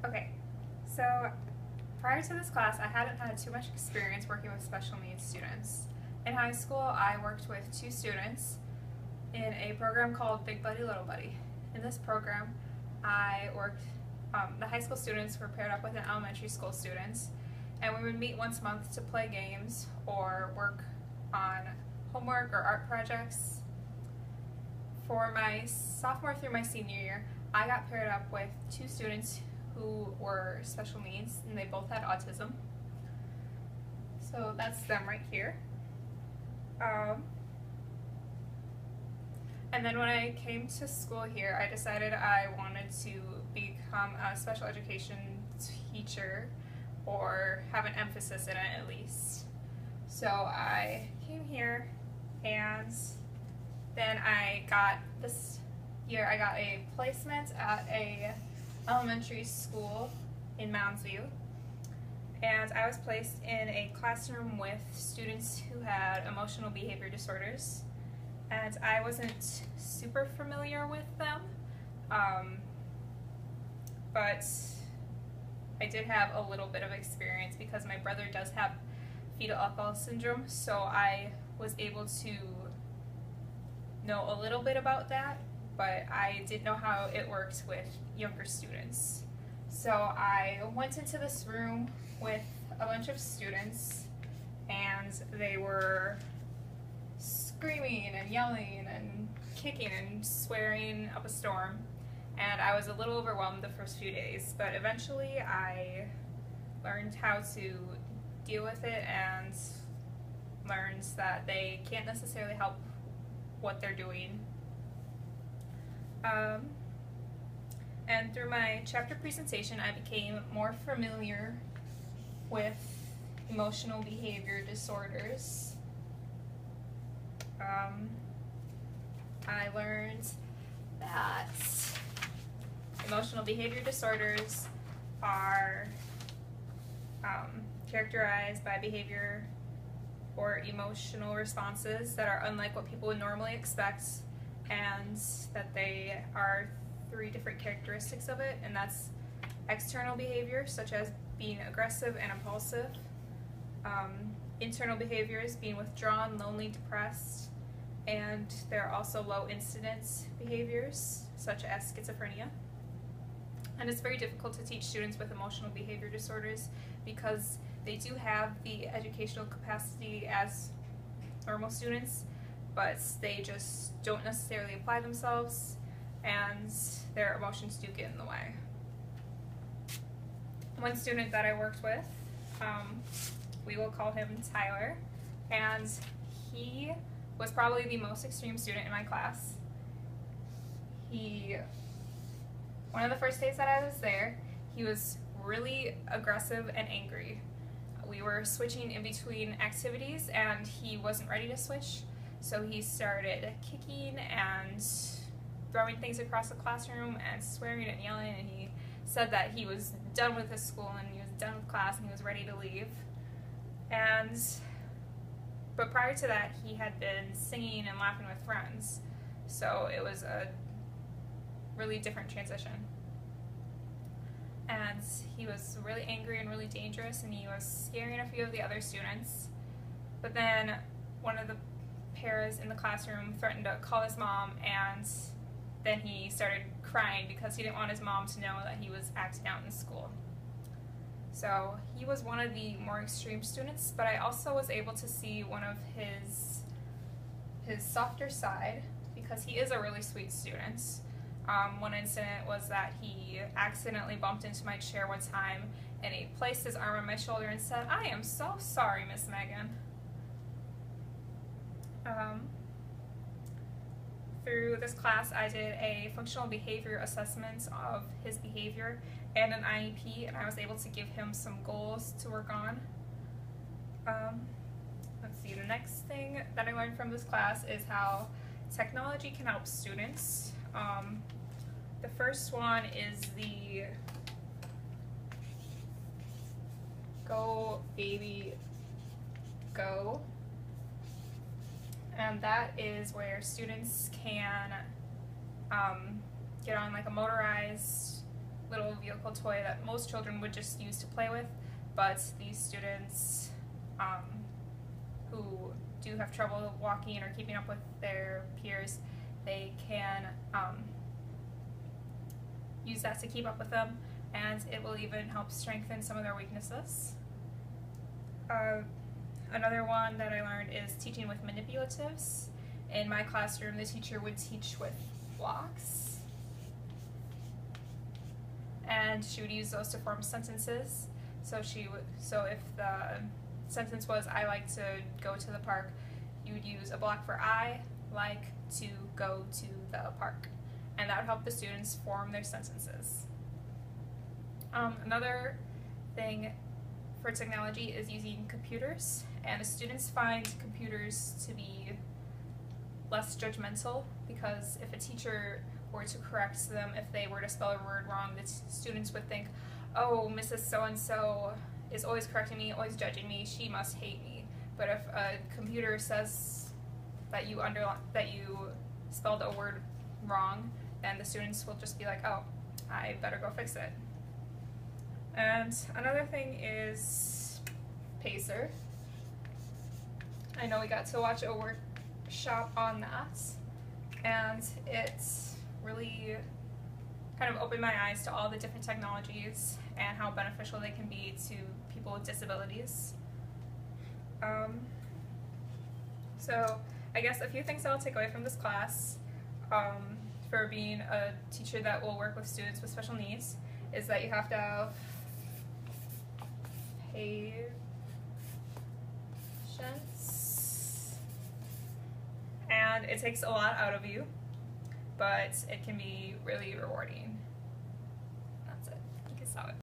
Okay, so prior to this class, I hadn't had too much experience working with special needs students. In high school, I worked with 2 students in a program called Big Buddy Little Buddy. In this program, I worked, the high school students were paired up with an elementary school students, and we would meet once a month to play games or work on homework or art projects. For my sophomore through my senior year, I got paired up with 2 students who were special needs, and they both had autism. So that's them right here. And then when I came to school here, I decided I wanted to become a special education teacher or have an emphasis in it at least. So I came here, and then this year I got a placement at a elementary school in Mounds View, and I was placed in a classroom with students who had emotional behavior disorders, and I wasn't super familiar with them, but I did have a little bit of experience because my brother does have fetal alcohol syndrome, so I was able to know a little bit about that, but I didn't know how it worked with younger students. So I went into this room with a bunch of students, and they were screaming and yelling and kicking and swearing up a storm, and I was a little overwhelmed the first few days, but eventually I learned how to deal with it and learned that they can't necessarily help what they're doing. And through my chapter presentation, I became more familiar with emotional behavior disorders. I learned that emotional behavior disorders are characterized by behavior or emotional responses that are unlike what people would normally expect, and that they are 3 different characteristics of it, and that's external behavior, such as being aggressive and impulsive, internal behaviors, being withdrawn, lonely, depressed, and there are also low incidence behaviors, such as schizophrenia. And it's very difficult to teach students with emotional behavior disorders because they do have the educational capacity as normal students, but they just don't necessarily apply themselves, and their emotions do get in the way. One student that I worked with, we will call him Tyler, and he was probably the most extreme student in my class. One of the first days that I was there, he was really aggressive and angry. We were switching in between activities, and he wasn't ready to switch, so he started kicking and throwing things across the classroom and swearing and yelling, and he said that he was done with his school and he was done with class and he was ready to leave. But prior to that, he had been singing and laughing with friends, so it was a really different transition. And he was really angry and really dangerous, and he was scaring a few of the other students. But then one of the pairs in the classroom threatened to call his mom, and then he started crying because he didn't want his mom to know that he was acting out in school. So he was one of the more extreme students, but I also was able to see one of his softer side, because he is a really sweet student. One incident was that he accidentally bumped into my chair one time, and he placed his arm on my shoulder and said, "I am so sorry, Miss Megan." Through this class, I did a functional behavior assessment of his behavior and an IEP, and I was able to give him some goals to work on. Let's see, the next thing that I learned from this class is how technology can help students. The first one is the Go Baby Go, and that is where students can get on like a motorized little vehicle toy that most children would just use to play with, but these students who do have trouble walking or keeping up with their peers, they can use that to keep up with them, and it will even help strengthen some of their weaknesses. Another one that I learned is teaching with manipulatives. In my classroom, the teacher would teach with blocks, and she would use those to form sentences. So if the sentence was, "I like to go to the park," you would use a block for "I like to go to the park," and that would help the students form their sentences. Another thing for technology is using computers, and students find computers to be less judgmental, because if a teacher were to correct them if they were to spell a word wrong, the students would think, "Oh, Mrs. So-and-so is always correcting me, always judging me, she must hate me." But if a computer says that you spelled a word wrong, then the students will just be like, "Oh, I better go fix it." And another thing is Pacer. I know we got to watch a workshop on that, and it really kind of opened my eyes to all the different technologies and how beneficial they can be to people with disabilities. So I guess a few things I'll take away from this class for being a teacher that will work with students with special needs is that you have to have patience, and it takes a lot out of you, but it can be really rewarding.